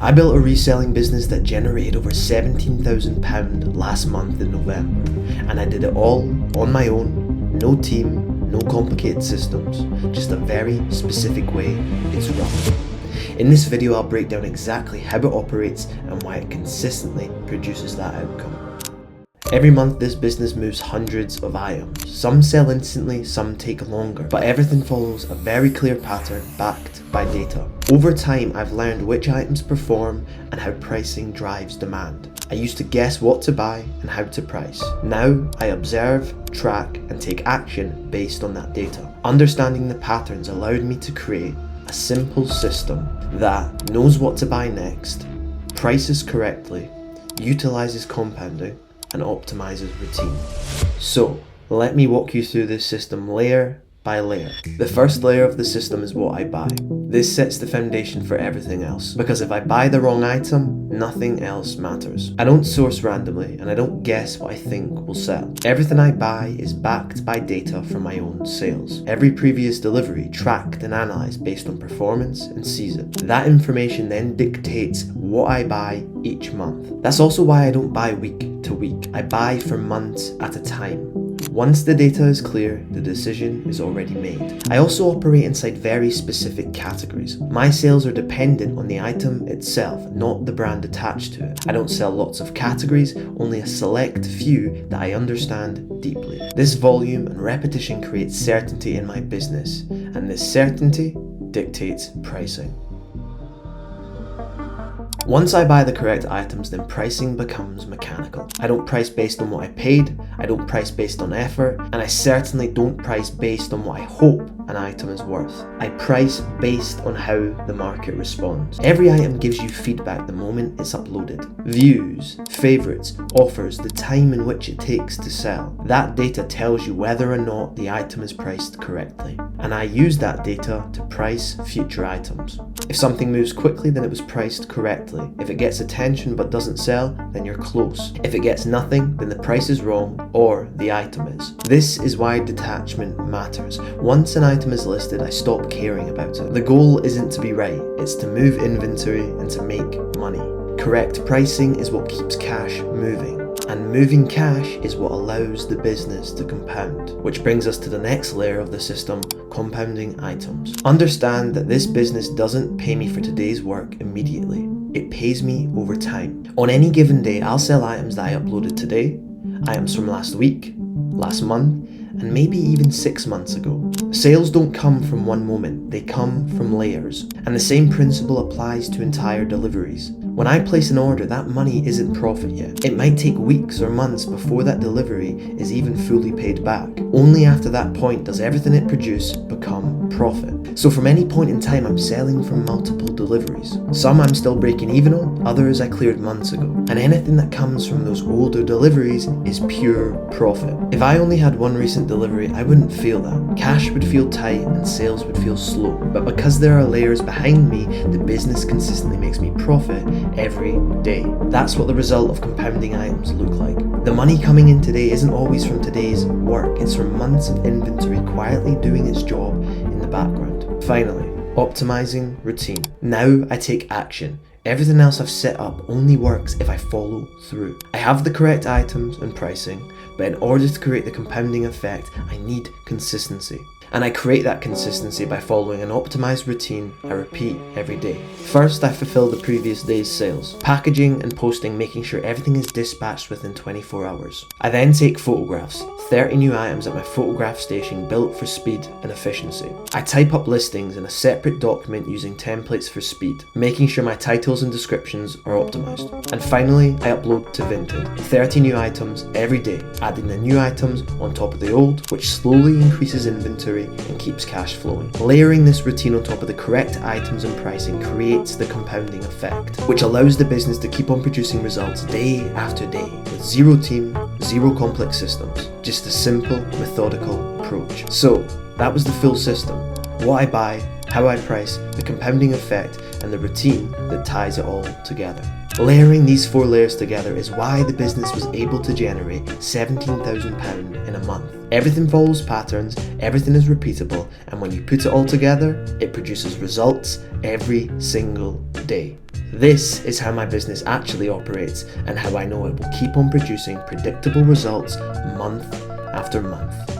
I built a reselling business that generated over £17,000 last month in November, and I did it all on my own, no team, no complicated systems, just a very specific way it's run. In this video I'll break down exactly how it operates and why it consistently produces that outcome. Every month this business moves hundreds of items. Some sell instantly, some take longer, but everything follows a very clear pattern backed by data. Over time I've learned which items perform and how pricing drives demand. I used to guess what to buy and how to price. Now I observe, track and take action based on that data. Understanding the patterns allowed me to create a simple system that knows what to buy next, prices correctly, utilizes compounding, and optimizes routine. So let me walk you through this system layer by layer. The first layer of the system is what I buy. This sets the foundation for everything else, because if I buy the wrong item, nothing else matters. I don't source randomly and I don't guess what I think will sell. Everything I buy is backed by data from my own sales. Every previous delivery tracked and analyzed based on performance and season. That information then dictates what I buy each month. That's also why I don't buy week to week. I buy for months at a time. Once the data is clear, the decision is already made. I also operate inside very specific categories. My sales are dependent on the item itself, not the brand attached to it. I don't sell lots of categories, only a select few that I understand deeply. This volume and repetition creates certainty in my business, and this certainty dictates pricing. Once I buy the correct items, then pricing becomes mechanical. I don't price based on what I paid, I don't price based on effort, and I certainly don't price based on what I hope an item is worth. I price based on how the market responds. Every item gives you feedback the moment it's uploaded. Views, favorites, offers, the time in which it takes to sell. That data tells you whether or not the item is priced correctly. And I use that data to price future items. If something moves quickly, then it was priced correctly. If it gets attention but doesn't sell, then you're close. If it gets nothing, then the price is wrong or the item is. This is why detachment matters. Once an item is listed, I stop caring about it. The goal isn't to be right, it's to move inventory and to make money. Correct pricing is what keeps cash moving. And moving cash is what allows the business to compound. Which brings us to the next layer of the system, compounding items. Understand that this business doesn't pay me for today's work immediately. It pays me over time. On any given day, I'll sell items that I uploaded today, items from last week, last month, and maybe even 6 months ago. Sales don't come from one moment, they come from layers. And the same principle applies to entire deliveries. When I place an order, that money isn't profit yet. It might take weeks or months before that delivery is even fully paid back. Only after that point does everything it produced become profit. So from any point in time, I'm selling from multiple deliveries. Some I'm still breaking even on, others I cleared months ago. And anything that comes from those older deliveries is pure profit. If I only had one recent delivery, I wouldn't feel that. Cash would feel tight and sales would feel slow. But because there are layers behind me, the business consistently makes me profit every day. That's what the result of compounding items look like. The money coming in today isn't always from today's work, it's from months of inventory quietly doing its job in the background. Finally, optimizing routine. Now I take action. Everything else I've set up only works if I follow through. I have the correct items and pricing, but in order to create the compounding effect, I need consistency. And I create that consistency by following an optimized routine I repeat every day. First, I fulfill the previous day's sales, packaging and posting, making sure everything is dispatched within 24 hours. I then take photographs, 30 new items at my photograph station built for speed and efficiency. I type up listings in a separate document using templates for speed, making sure my titles and descriptions are optimized. And finally, I upload to Vinted, 30 new items every day, adding the new items on top of the old, which slowly increases inventory and keeps cash flowing. Layering this routine on top of the correct items and pricing creates the compounding effect, which allows the business to keep on producing results day after day with zero team, zero complex systems, just a simple, methodical approach. So that was the full system. What I buy, how I price, the compounding effect, and the routine that ties it all together. Layering these 4 layers together is why the business was able to generate £17,000 in a month. Everything follows patterns, everything is repeatable, and when you put it all together, it produces results every single day. This is how my business actually operates and how I know it will keep on producing predictable results month after month.